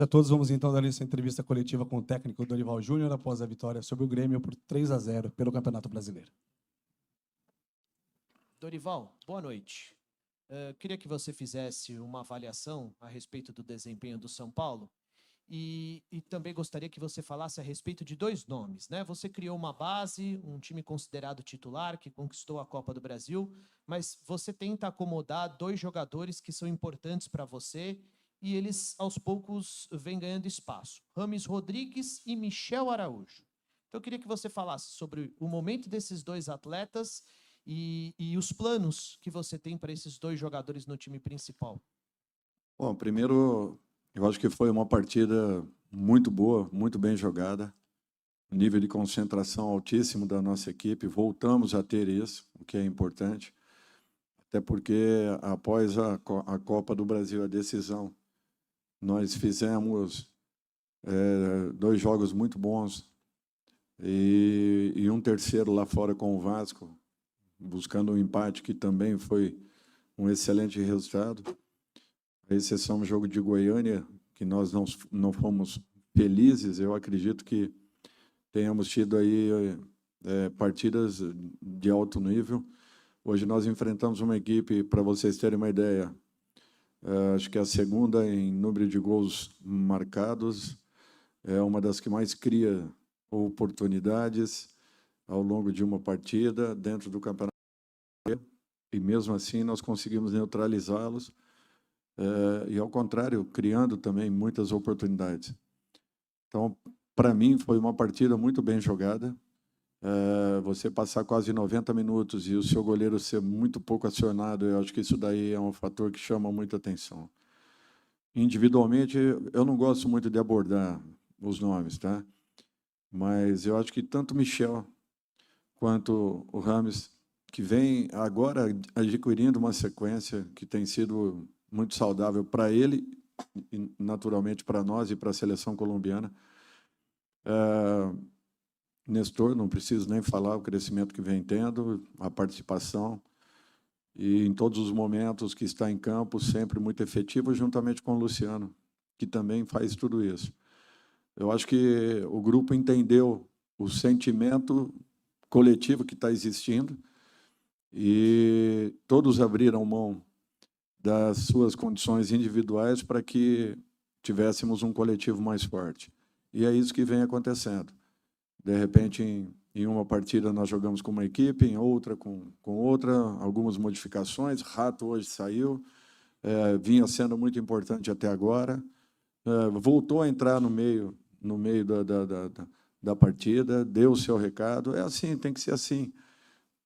A todos, vamos então dar essa entrevista coletiva com o técnico Dorival Júnior após a vitória sobre o Grêmio por 3-0 pelo Campeonato Brasileiro. Dorival, boa noite. Queria que você fizesse uma avaliação a respeito do desempenho do São Paulo e também gostaria que você falasse a respeito de dois nomes, né? Você criou uma base, um time considerado titular, que conquistou a Copa do Brasil, mas você tenta acomodar dois jogadores que são importantes para você e eles, aos poucos, vêm ganhando espaço. Rames Rodrigues e Michel Araújo. Então, eu queria que você falasse sobre o momento desses dois atletas e os planos que você tem para esses dois jogadores no time principal. Bom, primeiro, eu acho que foi uma partida muito boa, muito bem jogada. Nível de concentração altíssimo da nossa equipe. Voltamos a ter isso, o que é importante. Até porque, após a Copa do Brasil, a decisão, nós fizemos dois jogos muito bons e um terceiro lá fora com o Vasco, buscando um empate, que também foi um excelente resultado. A exceção do jogo de Goiânia, que nós não fomos felizes. Eu acredito que tenhamos tido aí partidas de alto nível. Hoje nós enfrentamos uma equipe, para vocês terem uma ideia, acho que é a segunda em número de gols marcados, é uma das que mais cria oportunidades ao longo de uma partida dentro do campeonato. E mesmo assim nós conseguimos neutralizá-los, e ao contrário, criando também muitas oportunidades. Então, para mim, foi uma partida muito bem jogada. Você passar quase 90 minutos e o seu goleiro ser muito pouco acionado, eu acho que isso daí é um fator que chama muita atenção. Individualmente, eu não gosto muito de abordar os nomes, tá? Mas eu acho que tanto o Michel quanto o Rames, que vem agora adquirindo uma sequência que tem sido muito saudável para ele e, naturalmente, para nós e para a seleção colombiana. Nestor, não preciso nem falar o crescimento que vem tendo, a participação, e em todos os momentos que está em campo, sempre muito efetivo, juntamente com o Luciano, que também faz tudo isso. Eu acho que o grupo entendeu o sentimento coletivo que está existindo e todos abriram mão das suas condições individuais para que tivéssemos um coletivo mais forte. E é isso que vem acontecendo. De repente, em uma partida nós jogamos com uma equipe, em outra com outra, algumas modificações. Rato hoje saiu, vinha sendo muito importante até agora, voltou a entrar no meio da partida, deu o seu recado. É assim, tem que ser assim.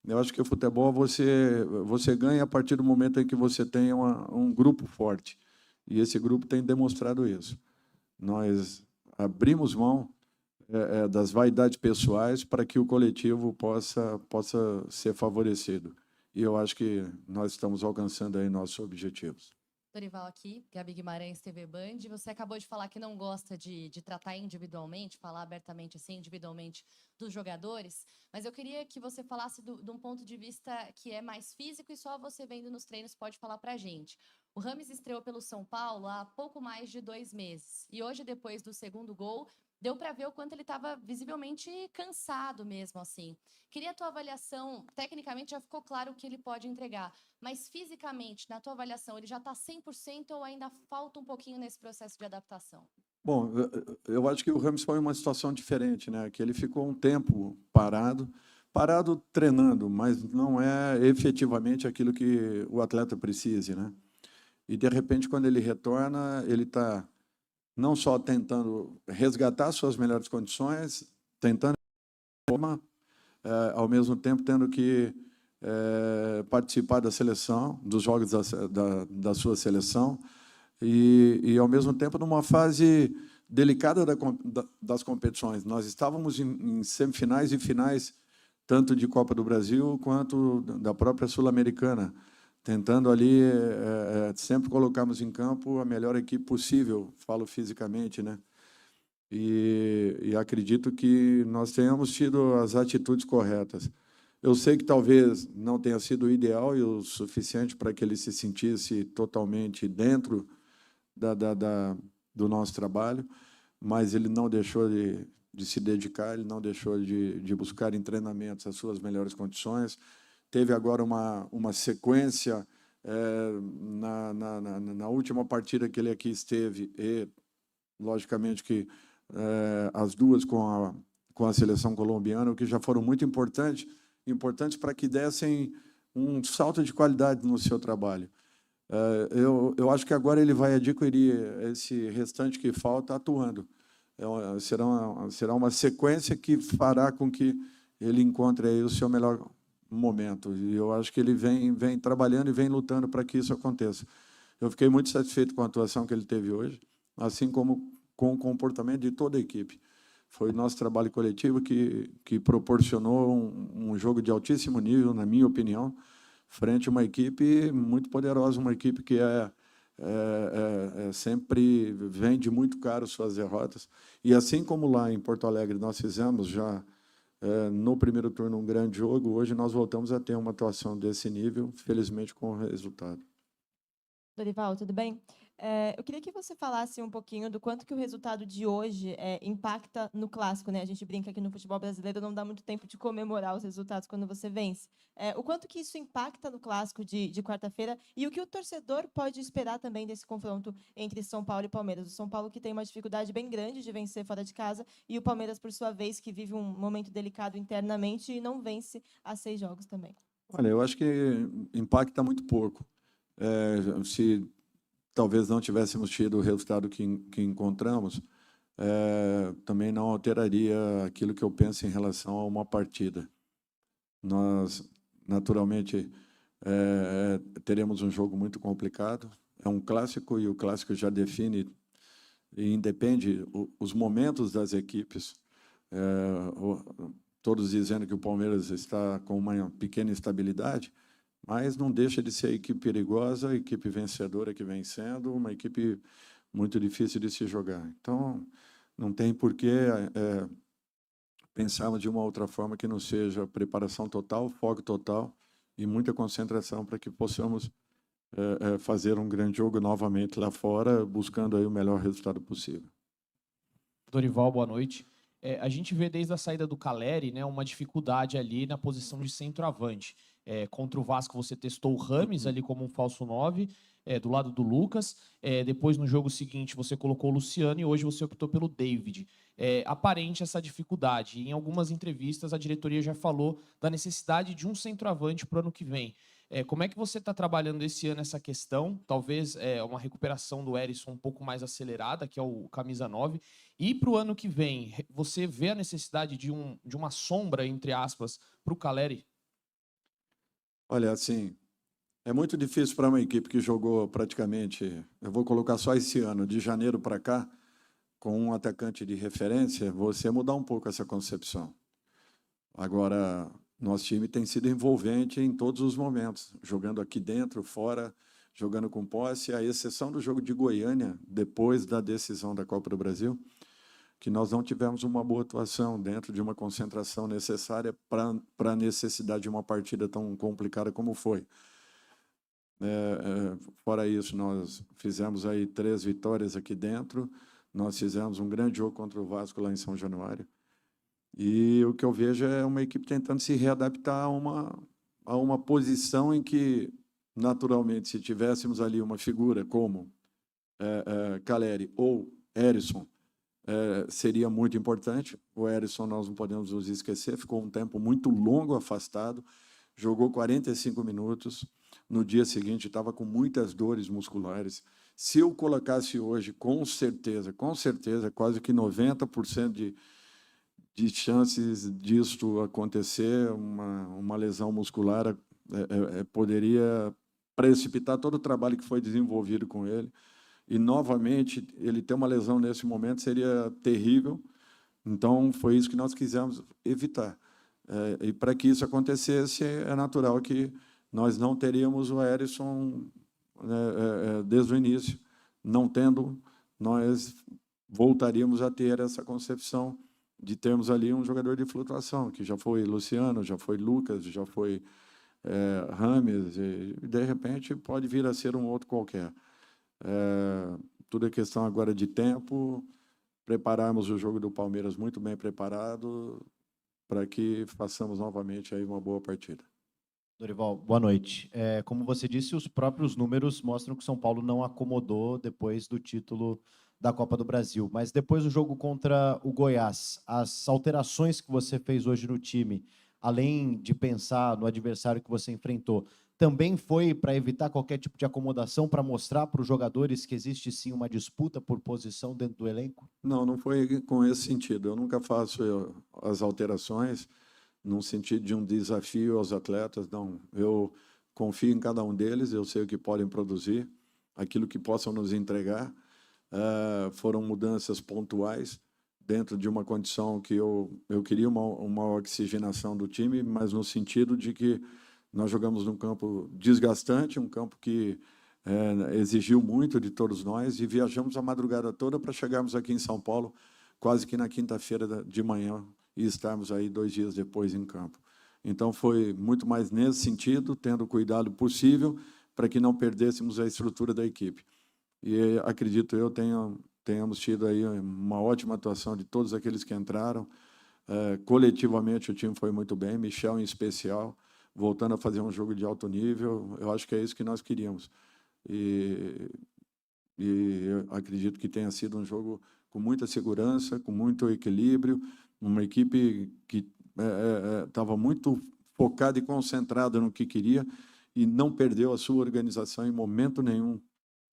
Eu acho que o futebol você ganha a partir do momento em que você tem um grupo forte. E esse grupo tem demonstrado isso. Nós abrimos mão das vaidades pessoais para que o coletivo possa ser favorecido. E eu acho que nós estamos alcançando aí nossos objetivos. Dorival aqui, Gabi Guimarães, TV Band. Você acabou de falar que não gosta de tratar individualmente, falar abertamente assim, individualmente dos jogadores, mas eu queria que você falasse de um ponto de vista que é mais físico e só você vendo nos treinos pode falar pra gente. O Rames estreou pelo São Paulo há pouco mais de 2 meses e hoje, depois do segundo gol, deu para ver o quanto ele estava visivelmente cansado mesmo, assim. Queria a tua avaliação, tecnicamente já ficou claro o que ele pode entregar, mas fisicamente, na tua avaliação, ele já está 100% ou ainda falta um pouquinho nesse processo de adaptação? Bom, eu acho que o Rames foi uma situação diferente, né? Que ele ficou um tempo parado treinando, mas não é efetivamente aquilo que o atleta precise, né? E, de repente, quando ele retorna, ele está não só tentando resgatar suas melhores condições, tentando ao mesmo tempo tendo que participar da seleção, dos jogos da sua seleção, e, ao mesmo tempo, numa fase delicada das competições. Nós estávamos em semifinais e finais, tanto de Copa do Brasil quanto da própria Sul-Americana, tentando ali sempre colocarmos em campo a melhor equipe possível, falo fisicamente, né? E acredito que nós tenhamos tido as atitudes corretas. Eu sei que talvez não tenha sido o ideal e o suficiente para que ele se sentisse totalmente dentro do nosso trabalho, mas ele não deixou de se dedicar, ele não deixou de buscar em treinamentos as suas melhores condições. Teve agora uma sequência na última partida que ele aqui esteve, e, logicamente, que as duas com a seleção colombiana, o que já foram muito importantes para que dessem um salto de qualidade no seu trabalho. Eu acho que agora ele vai adquirir esse restante que falta atuando. Será uma sequência que fará com que ele encontre aí o seu melhor momento. E eu acho que ele vem trabalhando e vem lutando para que isso aconteça. Eu fiquei muito satisfeito com a atuação que ele teve hoje, assim como com o comportamento de toda a equipe. Foi nosso trabalho coletivo que proporcionou um jogo de altíssimo nível, na minha opinião, frente a uma equipe muito poderosa, uma equipe que sempre vende muito caro suas derrotas. E assim como lá em Porto Alegre nós fizemos já no primeiro turno um grande jogo, hoje nós voltamos a ter uma atuação desse nível, felizmente com o resultado. Dorival, tudo bem? Eu queria que você falasse um pouquinho do quanto que o resultado de hoje impacta no clássico, né? A gente brinca que no futebol brasileiro não dá muito tempo de comemorar os resultados quando você vence. O quanto que isso impacta no clássico de quarta-feira e o que o torcedor pode esperar também desse confronto entre São Paulo e Palmeiras. O São Paulo que tem uma dificuldade bem grande de vencer fora de casa e o Palmeiras, por sua vez, que vive um momento delicado internamente e não vence há 6 jogos também. Olha, eu acho que impacta muito pouco. Se talvez não tivéssemos tido o resultado que encontramos, também não alteraria aquilo que eu penso em relação a uma partida. Nós, naturalmente, teremos um jogo muito complicado. É um clássico e o clássico já define e independe os momentos das equipes. Todos dizendo que o Palmeiras está com uma pequena instabilidade, mas não deixa de ser a equipe perigosa, a equipe vencedora que vem sendo, uma equipe muito difícil de se jogar. Então, não tem por que pensarmos de uma outra forma que não seja preparação total, foco total e muita concentração para que possamos fazer um grande jogo novamente lá fora, buscando aí o melhor resultado possível. Dorival, boa noite. A gente vê desde a saída do Caleri, né, uma dificuldade ali na posição de centroavante. Contra o Vasco você testou o Rames ali como um falso 9, do lado do Lucas. Depois, no jogo seguinte, você colocou o Luciano e hoje você optou pelo David. Aparente essa dificuldade. Em algumas entrevistas, a diretoria já falou da necessidade de um centroavante para o ano que vem. Como é que você está trabalhando esse ano essa questão? Talvez uma recuperação do Herisson um pouco mais acelerada, que é o camisa 9. E para o ano que vem, você vê a necessidade de uma sombra, entre aspas, para o Caleri? Olha, assim, é muito difícil para uma equipe que jogou praticamente, eu vou colocar só esse ano, de janeiro para cá, com um atacante de referência, você mudar um pouco essa concepção. Agora, nosso time tem sido envolvente em todos os momentos, jogando aqui dentro, fora, jogando com posse, à exceção do jogo de Goiânia, depois da decisão da Copa do Brasil, que nós não tivemos uma boa atuação dentro de uma concentração necessária para a necessidade de uma partida tão complicada como foi. Fora isso, nós fizemos aí 3 vitórias aqui dentro, nós fizemos um grande jogo contra o Vasco lá em São Januário, e o que eu vejo é uma equipe tentando se readaptar a uma posição em que, naturalmente, se tivéssemos ali uma figura como Caleri ou Herisson, seria muito importante. O Herisson, nós não podemos nos esquecer, ficou um tempo muito longo afastado, jogou 45 minutos, no dia seguinte estava com muitas dores musculares. Se eu colocasse hoje, com certeza, quase que 90% de chances disso acontecer, uma lesão muscular poderia precipitar todo o trabalho que foi desenvolvido com ele. E, novamente, ele ter uma lesão nesse momento seria terrível. Então, foi isso que nós quisemos evitar. E, para que isso acontecesse, é natural que nós não teríamos o Herisson desde o início. Não tendo, nós voltaríamos a ter essa concepção de termos ali um jogador de flutuação, que já foi Luciano, já foi Lucas, já foi Rames, e, de repente, pode vir a ser um outro qualquer. tudo é questão agora de tempo, prepararmos o jogo do Palmeiras muito bem preparado para que façamos novamente aí uma boa partida. Dorival, boa noite. Como você disse, os próprios números mostram que o São Paulo não acomodou depois do título da Copa do Brasil. Mas depois do jogo contra o Goiás, as alterações que você fez hoje no time, além de pensar no adversário que você enfrentou, também foi para evitar qualquer tipo de acomodação, para mostrar para os jogadores que existe sim uma disputa por posição dentro do elenco? Não, não foi com esse sentido. Eu nunca faço as alterações num sentido de um desafio aos atletas, não. Eu confio em cada um deles, eu sei o que podem produzir, aquilo que possam nos entregar. Foram mudanças pontuais dentro de uma condição que eu queria uma oxigenação do time, mas no sentido de que nós jogamos num campo desgastante, um campo que exigiu muito de todos nós, e viajamos a madrugada toda para chegarmos aqui em São Paulo quase que na quinta-feira de manhã e estarmos aí 2 dias depois em campo. Então, foi muito mais nesse sentido, tendo o cuidado possível para que não perdêssemos a estrutura da equipe. E acredito eu tenhamos tido aí uma ótima atuação de todos aqueles que entraram. Coletivamente, o time foi muito bem, Michel em especial, voltando a fazer um jogo de alto nível. Eu acho que é isso que nós queríamos. E eu acredito que tenha sido um jogo com muita segurança, com muito equilíbrio, uma equipe que estava muito focada e concentrada no que queria e não perdeu a sua organização em momento nenhum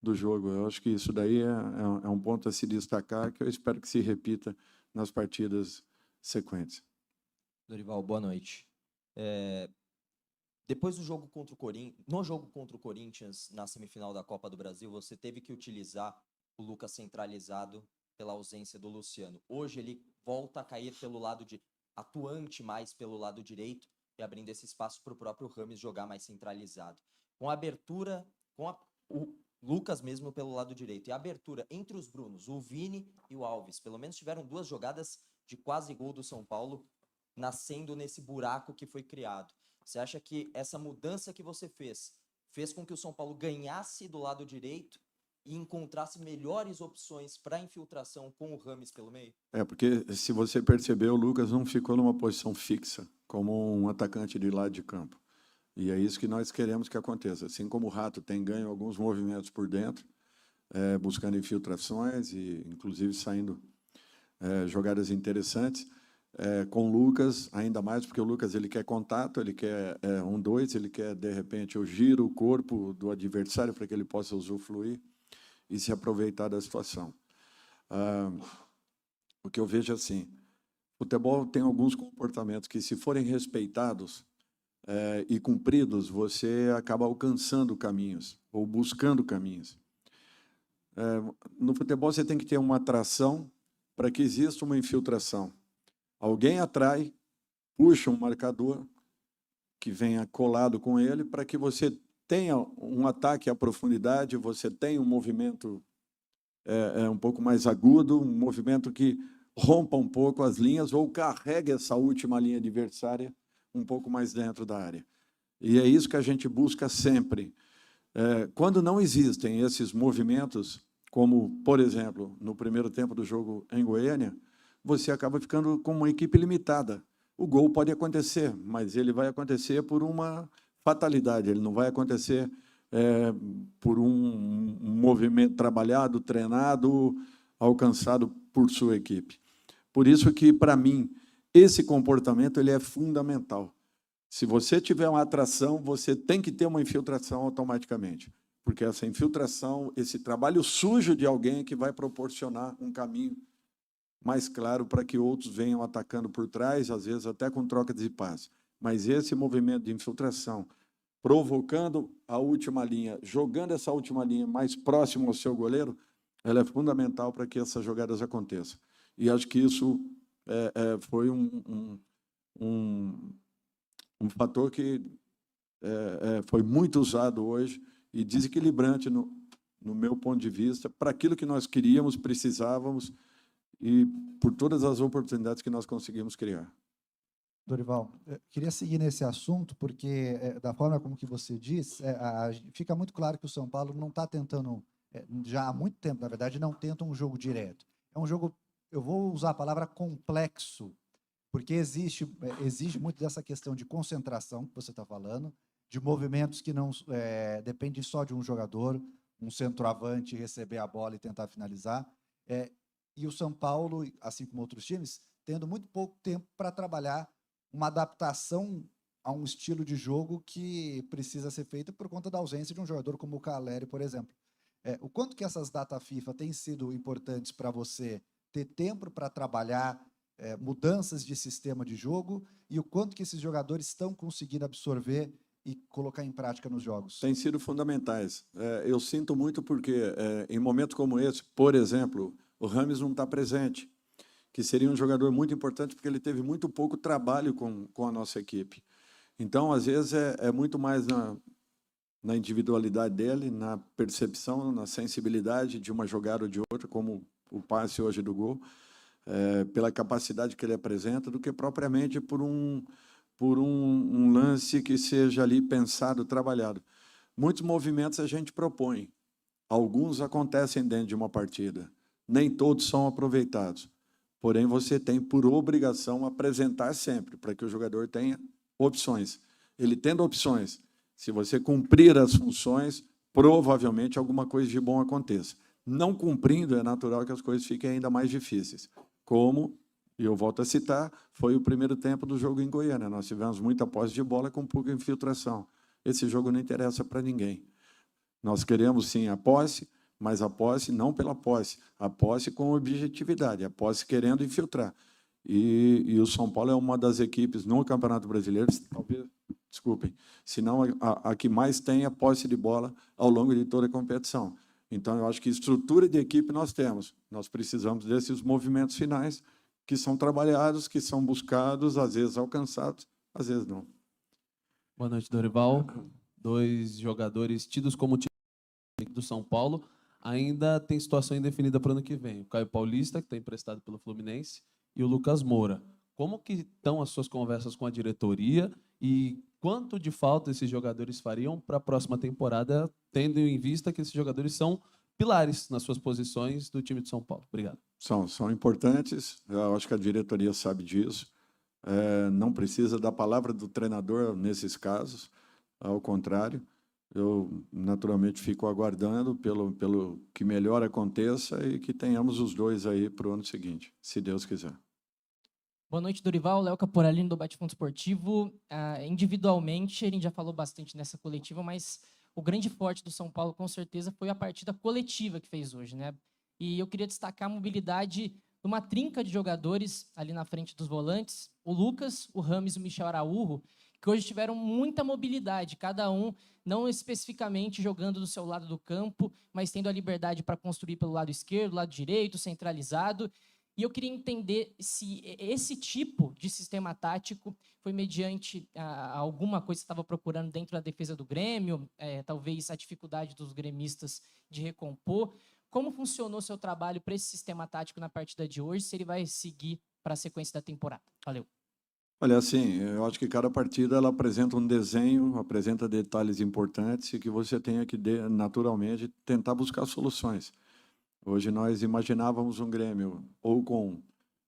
do jogo. Eu acho que isso daí é um ponto a se destacar, que eu espero que se repita nas partidas sequentes. Dorival, boa noite. Depois do jogo contra o Corinthians, no jogo contra o Corinthians, na semifinal da Copa do Brasil, você teve que utilizar o Lucas centralizado pela ausência do Luciano. Hoje ele volta a cair pelo lado atuante mais pelo lado direito e abrindo esse espaço para o próprio Rames jogar mais centralizado. Com a abertura, o Lucas mesmo pelo lado direito, e a abertura entre os Brunos, o Vini e o Alves, pelo menos tiveram 2 jogadas de quase gol do São Paulo, nascendo nesse buraco que foi criado. Você acha que essa mudança que você fez com que o São Paulo ganhasse do lado direito e encontrasse melhores opções para infiltração com o Rames pelo meio? Porque, se você percebeu, o Lucas não ficou numa posição fixa, como um atacante de lado de campo. E é isso que nós queremos que aconteça. Assim como o Rato tem ganho alguns movimentos por dentro, buscando infiltrações e, inclusive, saindo jogadas interessantes, com o Lucas, ainda mais, porque o Lucas ele quer contato, ele quer 1-2, ele quer, de repente, o giro, o corpo do adversário para que ele possa usufruir e se aproveitar da situação. O que eu vejo assim, o futebol tem alguns comportamentos que, se forem respeitados e cumpridos, você acaba alcançando caminhos ou buscando caminhos. No futebol, você tem que ter uma atração para que exista uma infiltração. Alguém atrai, puxa um marcador que venha colado com ele para que você tenha um ataque à profundidade, você tenha um movimento um pouco mais agudo, um movimento que rompa um pouco as linhas ou carregue essa última linha adversária um pouco mais dentro da área. E é isso que a gente busca sempre. Quando não existem esses movimentos, como, por exemplo, no primeiro tempo do jogo em Goiânia, você acaba ficando com uma equipe limitada. O gol pode acontecer, mas ele vai acontecer por uma fatalidade, ele não vai acontecer por um movimento trabalhado, treinado, alcançado por sua equipe. Por isso que, para mim, esse comportamento ele é fundamental. Se você tiver uma atração, você tem que ter uma infiltração automaticamente, porque essa infiltração, esse trabalho sujo de alguém é que vai proporcionar um caminho mais claro para que outros venham atacando por trás, às vezes até com troca de passe. Mas esse movimento de infiltração, provocando a última linha, jogando essa última linha mais próximo ao seu goleiro, ela é fundamental para que essas jogadas aconteçam. E acho que isso foi um fator que foi muito usado hoje e desequilibrante, no meu ponto de vista, para aquilo que nós queríamos, precisávamos, e por todas as oportunidades que nós conseguimos criar. Dorival, eu queria seguir nesse assunto, porque, da forma como que você diz, fica muito claro que o São Paulo não está tentando já há muito tempo, na verdade, não tentam um jogo direto. É um jogo, eu vou usar a palavra complexo, porque exige muito dessa questão de concentração que você está falando, de movimentos que não dependem só de um jogador, um centroavante receber a bola e tentar finalizar. E o São Paulo, assim como outros times, tendo muito pouco tempo para trabalhar uma adaptação a um estilo de jogo que precisa ser feito por conta da ausência de um jogador como o Caleri, por exemplo. O quanto que essas datas FIFA têm sido importantes para você ter tempo para trabalhar mudanças de sistema de jogo e o quanto que esses jogadores estão conseguindo absorver e colocar em prática nos jogos? Têm sido fundamentais. Eu sinto muito porque, em momentos como esse, por exemplo, o Rames não está presente, que seria um jogador muito importante porque ele teve muito pouco trabalho com a nossa equipe. Então, às vezes, é muito mais na individualidade dele, na percepção, na sensibilidade de uma jogada ou de outra, como o passe hoje do gol, pela capacidade que ele apresenta, do que propriamente por um lance que seja ali pensado, trabalhado. Muitos movimentos a gente propõe. Alguns acontecem dentro de uma partida. Nem todos são aproveitados. Porém, você tem por obrigação apresentar sempre, para que o jogador tenha opções. Ele tendo opções, se você cumprir as funções, provavelmente alguma coisa de bom aconteça. Não cumprindo, é natural que as coisas fiquem ainda mais difíceis. Como, e eu volto a citar, foi o primeiro tempo do jogo em Goiânia. Nós tivemos muita posse de bola com pouca infiltração. Esse jogo não interessa para ninguém. Nós queremos, sim, a posse, mas a posse não pela posse, a posse com objetividade, a posse querendo infiltrar. E o São Paulo é uma das equipes no Campeonato Brasileiro, talvez, desculpem, se não a que mais tem a posse de bola ao longo de toda a competição. Então, eu acho que estrutura de equipe nós temos. Nós precisamos desses movimentos finais que são trabalhados, que são buscados, às vezes alcançados, às vezes não. Boa noite, Dorival. 2 jogadores tidos como titular do São Paulo ainda tem situação indefinida para o ano que vem. O Caio Paulista, que está emprestado pelo Fluminense, e o Lucas Moura. Como que estão as suas conversas com a diretoria e quanto de falta esses jogadores fariam para a próxima temporada, tendo em vista que esses jogadores são pilares nas suas posições do time de São Paulo? Obrigado. São importantes, eu acho que a diretoria sabe disso. Não precisa da palavra do treinador nesses casos, ao contrário. Eu, naturalmente, fico aguardando pelo que melhor aconteça e que tenhamos os dois aí para o ano seguinte, se Deus quiser. Boa noite, Dorival. Léo Caporalino, do Bate-Fundo Esportivo. Individualmente, a gente já falou bastante nessa coletiva, mas o grande forte do São Paulo, com certeza, foi a partida coletiva que fez hoje, né? E eu queria destacar a mobilidade de uma trinca de jogadores ali na frente dos volantes, o Lucas, o Rames e o Michel Araújo, que hoje tiveram muita mobilidade, cada um não especificamente jogando do seu lado do campo, mas tendo a liberdade para construir pelo lado esquerdo, lado direito, centralizado. E eu queria entender se esse tipo de sistema tático foi mediante alguma coisa que você estava procurando dentro da defesa do Grêmio, talvez a dificuldade dos gremistas de recompor. Como funcionou seu trabalho para esse sistema tático na partida de hoje, se ele vai seguir para a sequência da temporada? Valeu. Olha, assim, eu acho que cada partida ela apresenta um desenho, apresenta detalhes importantes e que você tenha que, naturalmente, tentar buscar soluções. Hoje nós imaginávamos um Grêmio ou com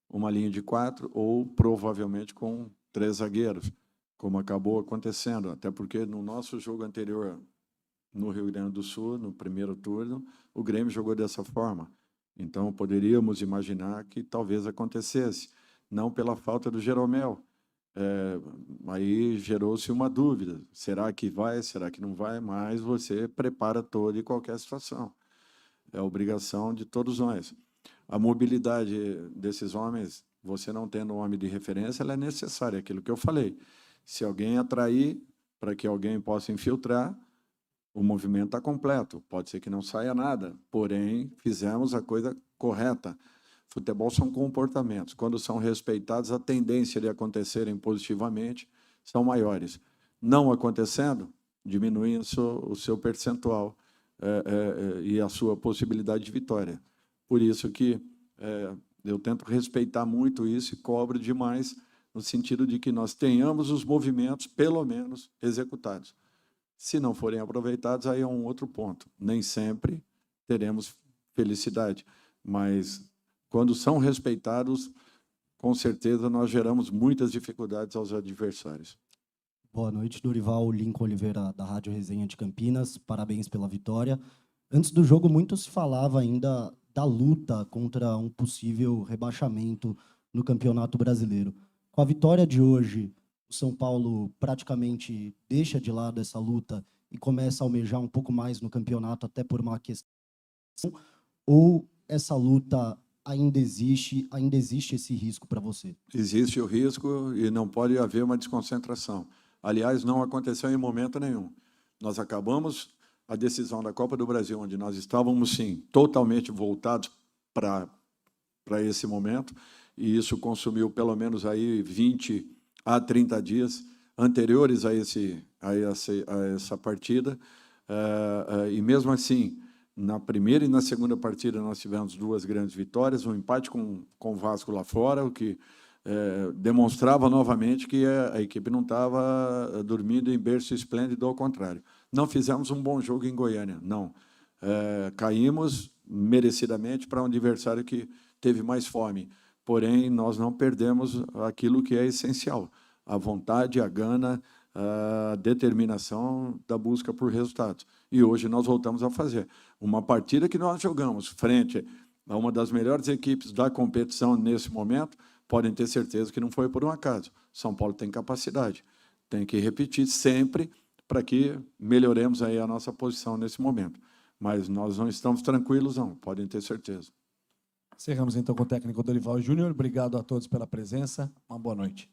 uma linha de 4 ou provavelmente com 3 zagueiros, como acabou acontecendo, até porque no nosso jogo anterior no Rio Grande do Sul, no primeiro turno, o Grêmio jogou dessa forma. Então, poderíamos imaginar que talvez acontecesse, não pela falta do Jeromel. Aí gerou-se uma dúvida, será que vai, será que não vai? Mas você prepara toda e qualquer situação. É obrigação de todos nós. A mobilidade desses homens, você não tendo um homem de referência, ela é necessária, aquilo que eu falei. Se alguém atrair para que alguém possa infiltrar, o movimento está completo. Pode ser que não saia nada, porém, fizemos a coisa correta. Futebol são comportamentos. Quando são respeitados, a tendência de acontecerem positivamente são maiores. Não acontecendo, diminui o seu percentual e a sua possibilidade de vitória. Por isso que eu tento respeitar muito isso e cobro demais no sentido de que nós tenhamos os movimentos, pelo menos, executados. Se não forem aproveitados, aí é um outro ponto. Nem sempre teremos felicidade. Mas, quando são respeitados, com certeza nós geramos muitas dificuldades aos adversários. Boa noite, Dorival. Lincoln Oliveira, da Rádio Resenha de Campinas. Parabéns pela vitória. Antes do jogo, muito se falava ainda da luta contra um possível rebaixamento no Campeonato Brasileiro. Com a vitória de hoje, o São Paulo praticamente deixa de lado essa luta e começa a almejar um pouco mais no campeonato, até por uma questão, ou essa luta ainda existe esse risco para você? Existe o risco e não pode haver uma desconcentração. Aliás, não aconteceu em momento nenhum. Nós acabamos a decisão da Copa do Brasil, onde nós estávamos, sim, totalmente voltados para esse momento, e isso consumiu pelo menos aí 20 a 30 dias anteriores a essa partida, e mesmo assim, na primeira e na segunda partida nós tivemos 2 grandes vitórias, um empate com o Vasco lá fora, o que demonstrava novamente que a equipe não estava dormindo em berço esplêndido, ao contrário. Não fizemos um bom jogo em Goiânia, não. Caímos merecidamente para um adversário que teve mais fome, porém, nós não perdemos aquilo que é essencial, a vontade, a gana, a determinação da busca por resultados. E hoje nós voltamos a fazer uma partida que nós jogamos frente a uma das melhores equipes da competição nesse momento. Podem ter certeza que não foi por um acaso. São Paulo tem capacidade, tem que repetir sempre para que melhoremos aí a nossa posição nesse momento. Mas nós não estamos tranquilos, não, podem ter certeza. Encerramos então com o técnico Dorival Júnior. Obrigado a todos pela presença. Uma boa noite.